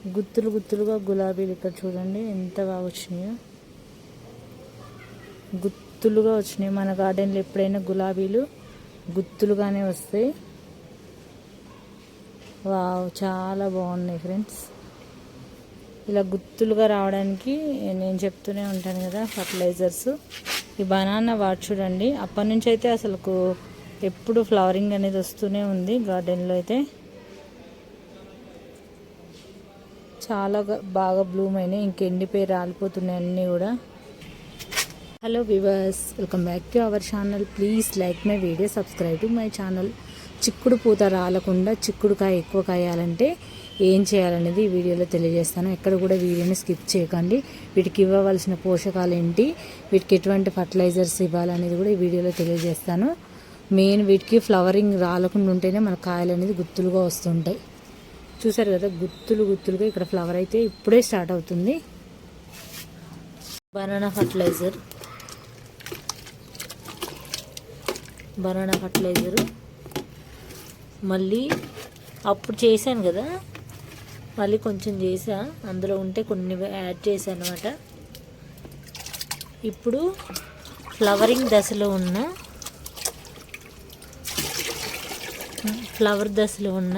గుత్తులు గుత్తులుగా గులాబీలు ఇక్కడ చూడండి ఎంత బాగా వచ్చినాయో. గుత్తులుగా వచ్చినాయి. మన గార్డెన్లో ఎప్పుడైనా గులాబీలు గుత్తులుగానే వస్తాయి. వావ్, చాలా బాగున్నాయి ఫ్రెండ్స్. ఇలా గుత్తులుగా రావడానికి నేను చెప్తూనే ఉంటాను కదా ఫర్టిలైజర్స్. ఈ బనానా వాడు చూడండి, అప్పటి నుంచి అయితే అసలు ఎప్పుడు ఫ్లవరింగ్ అనేది వస్తూనే ఉంది గార్డెన్లో అయితే. చాలా బాగా బ్లూమ్ అయినాయి, ఇంకెండిపోయి రాలిపోతున్నాయి అన్నీ కూడా. Hello viewers, welcome back to our channel. Please like my video, subscribe to my channel. చిక్కుడు పూత రాలకుండా చిక్కుడుకాయ ఎక్కువ కాయాలంటే ఏం చేయాలనేది ఈ వీడియోలో తెలియజేస్తాను. ఎక్కడ కూడా వీడియోని స్కిప్ చేయకండి. వీటికి ఇవ్వవలసిన పోషకాలు ఏంటి, వీటికి ఎటువంటి ఫర్టిలైజర్స్ ఇవ్వాలనేది కూడా ఈ వీడియోలో తెలియజేస్తాను. మెయిన్ వీటికి ఫ్లవరింగ్ రాలకుండా ఉంటేనే మన కాయలు అనేది గుత్తులుగా వస్తుంటాయి. చూసారు కదా, గుత్తులు గుత్తులుగా ఇక్కడ ఫ్లవర్ అయితే ఇప్పుడే స్టార్ట్ అవుతుంది. బనానా ఫర్టిలైజరు మళ్ళీ అప్పుడు చేశాను కదా, మళ్ళీ కొంచెం చేసా, అందులో ఉంటే కొన్ని యాడ్ చేశాను అనమాట. ఇప్పుడు ఫ్లవర్ దశలో ఉన్న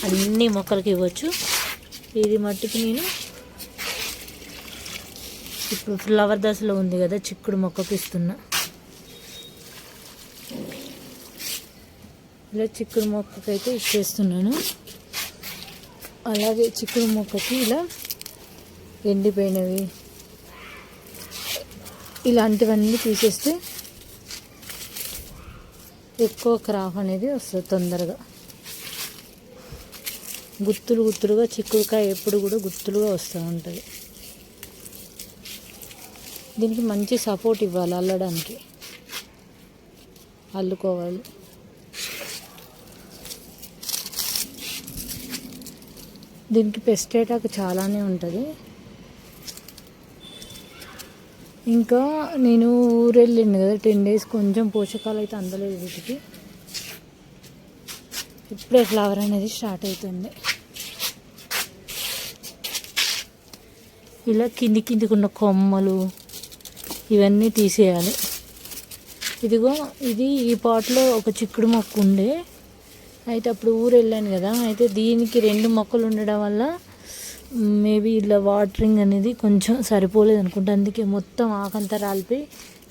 అన్ని మొక్కలకి ఇవ్వచ్చు. ఇది మట్టికి నేను ఇప్పుడు ఫ్లవర్ దశలో ఉంది కదా, చిక్కుడు మొక్కకి ఇస్తున్నా. ఇలా చిక్కుడు మొక్కకైతే ఇచ్చేస్తున్నాను. అలాగే చిక్కుడు మొక్కకి ఇలా ఎండిపోయినవి ఇలాంటివన్నీ తీసేస్తే ఎక్కువ క్రాప్ అనేది వస్తుంది తొందరగా. గుత్తులుగా చిక్కుడుకాయ ఎప్పుడు కూడా గుత్తులుగా వస్తూ ఉంటుంది. దీనికి మంచి సపోర్ట్ ఇవ్వాలి, అల్లడానికి అల్లుకోవాలి. దీనికి పెస్ట్ అటాక్ చాలానే ఉంటుంది. ఇంకా నేను ఊరు వెళ్ళింది కదా 10 days, కొంచెం పోషకాలు అయితే అందలేదు వీటికి. ఇప్పుడే ఫ్లవర్ అనేది స్టార్ట్ అవుతుంది. ఇలా కిందికి ఉన్న కొమ్మలు ఇవన్నీ తీసేయాలి. ఇదిగో ఈ పాట్లో ఒక చిక్కుడు మొక్క ఉండే, అయితే అప్పుడు ఊరు వెళ్ళాను కదా, అయితే దీనికి 2 మొక్కలు ఉండడం వల్ల మేబీ ఇలా వాటరింగ్ అనేది కొంచెం సరిపోలేదు అనుకుంటా. అందుకే మొత్తం ఆకంతా రాలిపోయి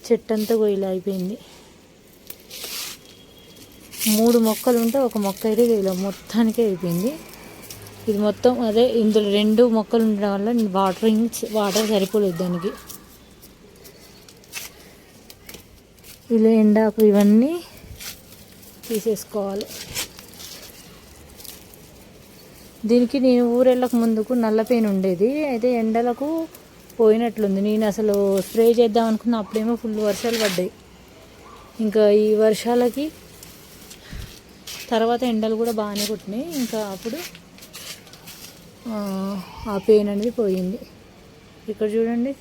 చెట్టు అంతా ఇలా అయిపోయింది. 3 మొక్కలు ఉంటే ఒక మొక్క అయితే ఇలా మొత్తానికే అయిపోయింది. ఇది మొత్తం అదే, ఇందులో 2 మొక్కలు ఉండడం వల్ల వాటర్ సరిపోలేదు దానికి. ఇలా ఎండాకు ఇవన్నీ తీసేసుకోవాలి. దీనికి నేను ఊరెళ్ళక ముందుకు నల్లపేను ఉండేది, అయితే ఎండలకు పోయినట్లుంది. నేను అసలు స్ప్రే చేద్దాం అనుకున్న, అప్పుడేమో ఫుల్ వర్షాలు పడ్డాయి. ఇంకా ఈ వర్షాలకి తర్వాత ఎండలు కూడా బాగానే కొట్టినాయి. ఇంకా అప్పుడు ఆ పెయిన్ అనేది పోయింది. ఇక్కడ చూడండి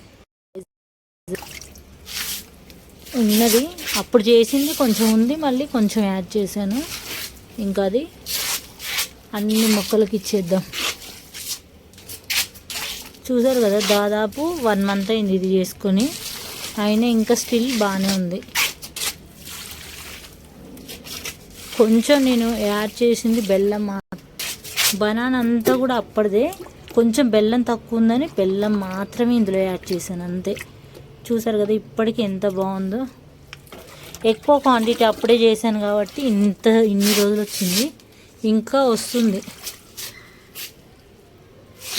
ఉన్నది, అప్పుడు చేసింది కొంచెం ఉంది, మళ్ళీ కొంచెం యాడ్ చేశాను. ఇంకా అది అన్ని మొక్కలకి ఇచ్చేద్దాం. చూసారు కదా, దాదాపు 1 month అయింది ఇది చేసుకొని, అయినా ఇంకా స్టిల్ బాగానే ఉంది. కొంచెం నేను యాడ్ చేసింది బెల్లం. బనానా అంతా కూడా అప్పటిదే, కొంచెం బెల్లం తక్కువ ఉందని బెల్లం మాత్రమే ఇందులో యాడ్ చేశాను అంతే. చూసారు కదా ఇప్పటికి ఎంత బాగుందో. ఎక్కువ క్వాంటిటీ అప్పుడే చేశాను కాబట్టి ఇన్ని రోజులు వచ్చింది. ఇంకా వస్తుంది,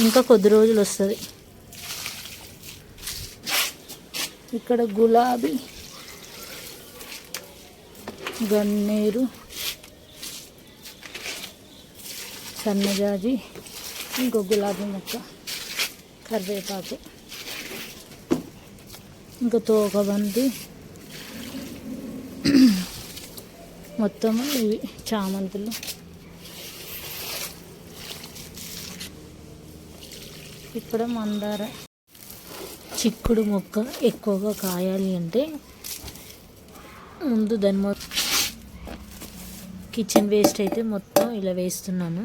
ఇంకా కొద్ది రోజులు వస్తుంది. ఇక్కడ గులాబీ, గన్నేరు, సన్నజాజి, ఇంకో గులాబీ మొక్క, కరివేపాకు, ఇంకా తోకబంతి, మొత్తం ఇవి చామంతులు. ఇప్పుడు మందార. చిక్కుడు మొక్క ఎక్కువగా కాయాలి అంటే ముందు దాని కిచెన్ వేస్ట్ అయితే మొత్తం ఇలా వేస్తున్నాను.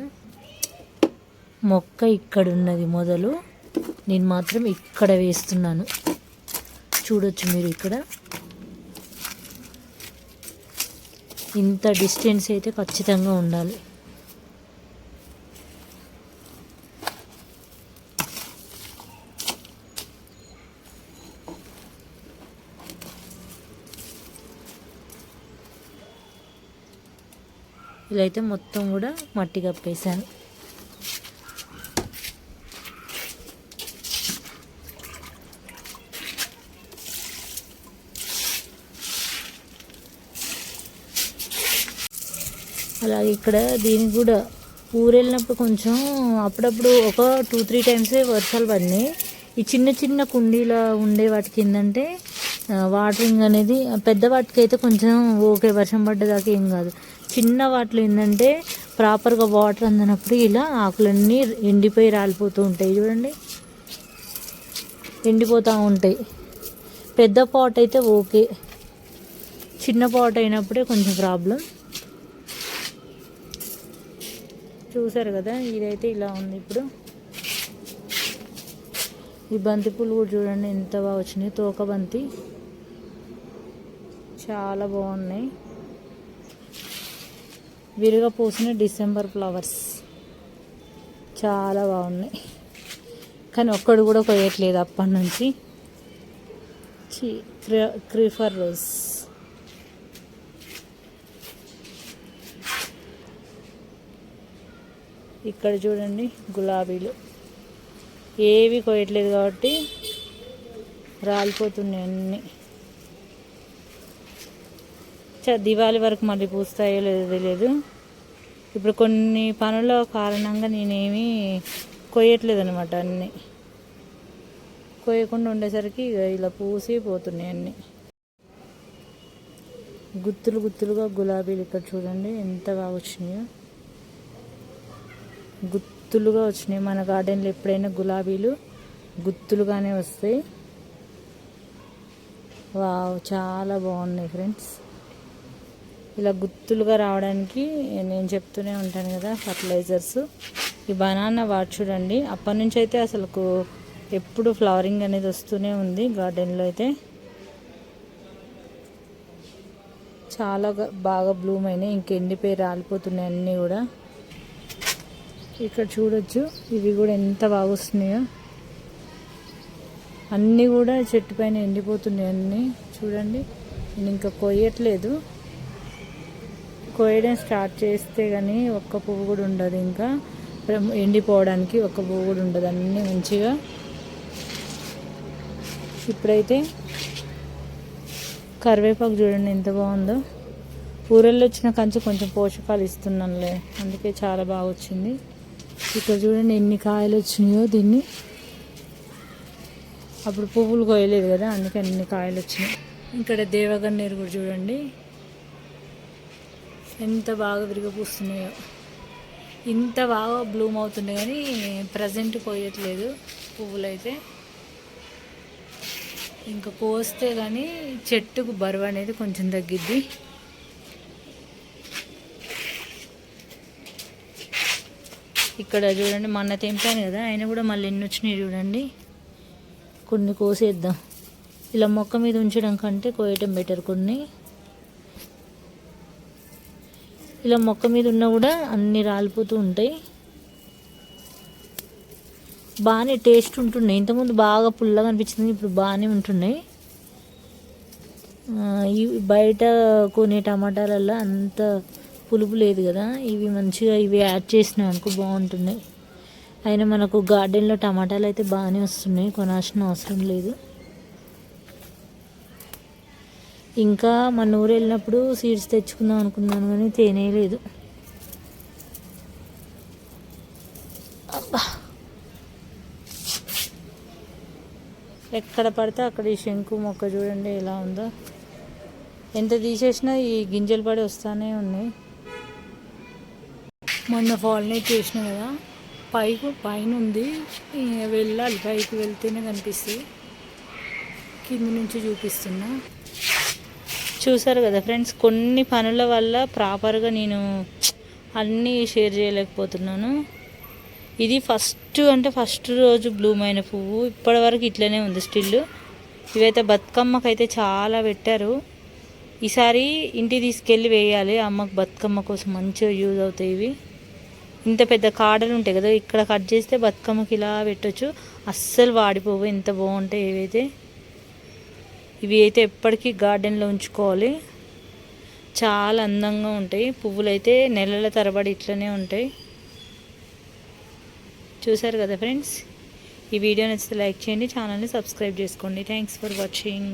మొక్క ఇక్కడ ఉన్నది మొదలు, నేను మాత్రం ఇక్కడ వేస్తున్నాను. చూడొచ్చు మీరు ఇక్కడ. ఇంత డిస్టెన్స్ అయితే ఖచ్చితంగా ఉండాలి. ఇలా అయితే మొత్తం కూడా మట్టి కప్పేసాను. అలాగే ఇక్కడ దీనికి కూడా ఊరెళ్ళినప్పుడు కొంచెం అప్పుడప్పుడు ఒక 2-3 టైమ్సే వర్షాలు పడినాయి. ఈ చిన్న చిన్న కుండీలో ఉండే వాటికి ఏంటంటే వాటరింగ్ అనేది, పెద్ద వాటికి అయితే కొంచెం ఓకే, వర్షం పడ్డదాకా ఏం కాదు. చిన్న వాటిలో ఏంటంటే ప్రాపర్గా వాటర్ అందినప్పుడు ఇలా ఆకులన్నీ ఎండిపోయి రాలిపోతూ ఉంటాయి. చూడండి, ఎండిపోతూ ఉంటాయి. పెద్ద పాట్ అయితే ఓకే, చిన్న పాట్ అయినప్పుడే కొంచెం ప్రాబ్లం. చూసారు కదా, ఇదైతే ఇలా ఉంది. ఇప్పుడు ఈ బంతి పూలు కూడా చూడండి ఎంత బాగా వచ్చినాయి. తోక బంతి చాలా బాగున్నాయి. విరిగా పూసిన డిసెంబర్ ఫ్లవర్స్ చాలా బాగున్నాయి. కానీ ఒక్కడు కూడా కొయ్యట్లేదు అప్పటి నుంచి. క్రీపర్ రోజ్ ఇక్కడ చూడండి, గులాబీలు ఏవి కొయ్యట్లేదు కాబట్టి రాలిపోతున్నాయి అన్నీ. దివాళీ వరకు మళ్ళీ పూస్తాయో లేదో తెలియదు. ఇప్పుడు కొన్ని పనుల కారణంగా నేనేమి కొయ్యట్లేదు అనమాట. అన్నీ కొయ్యకుండా ఉండేసరికి ఇలా పూసి పోతున్నాయి అన్నీ. గుత్తులు గుత్తులుగా గులాబీలు ఇక్కడ చూడండి ఎంత బాగా వచ్చినాయో. గుత్తులుగా వచ్చినాయి. మన గార్డెన్లో ఎప్పుడైనా గులాబీలు గుత్తులుగానే వస్తాయి. వావ్, చాలా బాగున్నాయి ఫ్రెండ్స్. ఇలా గుత్తులుగా రావడానికి నేను చెప్తూనే ఉంటాను కదా, ఫర్టిలైజర్స్. ఈ బనానా వాడు చూడండి, అప్పటి నుంచి అయితే అసలు ఎప్పుడు ఫ్లవరింగ్ అనేది వస్తూనే ఉంది గార్డెన్లో. అయితే చాలా బాగా బ్లూమ్ అయినాయి. ఇంకెండిపోయి రాలిపోతున్నాయి అన్నీ కూడా. ఇక్కడ చూడొచ్చు, ఇవి కూడా ఎంత బాగా వస్తున్నాయో. అన్నీ కూడా చెట్టు పైన ఎండిపోతున్నాయి అన్నీ. చూడండి, నేను ఇంకా కొయ్యట్లేదు. కోయడం స్టార్ట్ చేస్తే కానీ ఒక్క పువ్వు కూడా ఉండదు. ఇంకా ఎండిపోవడానికి ఒక్క పువ్వు కూడా ఉండదు. అన్నీ మంచిగా. ఇప్పుడైతే కరివేపాకు చూడండి ఎంత బాగుందో. ఊరల్లో వచ్చిన కంచి కొంచెం పోషకాలు ఇస్తున్నానులే, అందుకే చాలా బాగా వచ్చింది. ఇక్కడ చూడండి ఎన్ని కాయలు వచ్చినాయో. దీన్ని అప్పుడు పువ్వులు కోయలేదు కదా, అందుకే అన్ని కాయలు వచ్చినాయి. ఇక్కడ దేవగన్నేరు కూడా చూడండి ఎంత బాగా విరిగపూస్తున్నాయో. ఇంత బాగా బ్లూమ్ అవుతున్నాయి కానీ ప్రజెంట్ కోయట్లేదు పువ్వులు అయితే. ఇంకా కోస్తే కానీ చెట్టుకు బరువు అనేది కొంచెం తగ్గిద్ది. ఇక్కడ చూడండి, మొన్న తెంపాను కదా, అయినా కూడా మళ్ళీ ఎన్ని వచ్చినాయి చూడండి. కొన్ని కోసేద్దాం. ఇలా మొక్క మీద ఉంచడం కంటే కోయటం బెటర్. కొన్ని ఇలా మొక్క మీద ఉన్నా కూడా అన్నీ రాలిపోతూ ఉంటాయి. బాగానే టేస్ట్ ఉంటున్నాయి. ఇంతకుముందు బాగా పుల్లగా అనిపించింది, ఇప్పుడు బాగానే ఉంటున్నాయి. బయట కొనే టమాటాలల్లో అంత పులుపు లేదు కదా, ఇవి మంచిగా ఇవి యాడ్ చేసినాం అనుకో బాగుంటున్నాయి. అయినా మనకు గార్డెన్లో టమాటాలు అయితే బాగానే వస్తున్నాయి, కొనాల్సిన అవసరం లేదు. ఇంకా మన ఊరు వెళ్ళినప్పుడు సీడ్స్ తెచ్చుకుందాం అనుకున్నాను కానీ తేనేలేదు. ఎక్కడ పడితే అక్కడ ఈ శంకు మొక్క చూడండి ఎలా ఉందో. ఎంత తీసేసినా ఈ గింజలు పడి వస్తూనే ఉన్నాయి. మొన్న పాలినేట్ చేసిన కదా, పైన ఉంది, వెళ్ళాలి. పైకి వెళ్తేనే కనిపిస్తుంది. కింద నుంచి చూపిస్తున్నా. చూసారు కదా ఫ్రెండ్స్, కొన్ని పనుల వల్ల ప్రాపర్గా నేను అన్నీ షేర్ చేయలేకపోతున్నాను. ఇది ఫస్ట్ రోజు బ్లూమ్ అయిన పువ్వు. ఇప్పటి వరకు ఇట్లనే ఉంది స్టిల్. ఇవైతే బతుకమ్మకైతే చాలా పెట్టారు. ఈసారి ఇంటికి తీసుకెళ్ళి వేయాలి. అమ్మకు బతుకమ్మ కోసం మంచిగా యూజ్ అవుతాయి ఇవి. ఇంత పెద్ద కాడలు ఉంటాయి కదా, ఇక్కడ కట్ చేస్తే బతుకమ్మకి ఇలా పెట్టొచ్చు. అస్సలు వాడిపోవు, ఎంత బాగుంటాయి ఇవైతే. ఇవి అయితే ఎప్పటికీ గార్డెన్లో ఉంచుకోవాలి. చాలా అందంగా ఉంటాయి. పువ్వులు అయితే నెలల తరబడి ఇట్లనే ఉంటాయి. చూసారు కదా ఫ్రెండ్స్. ఈ వీడియో నచ్చితే లైక్ చేయండి, ఛానల్ని సబ్స్క్రైబ్ చేసుకోండి. Thanks for watching.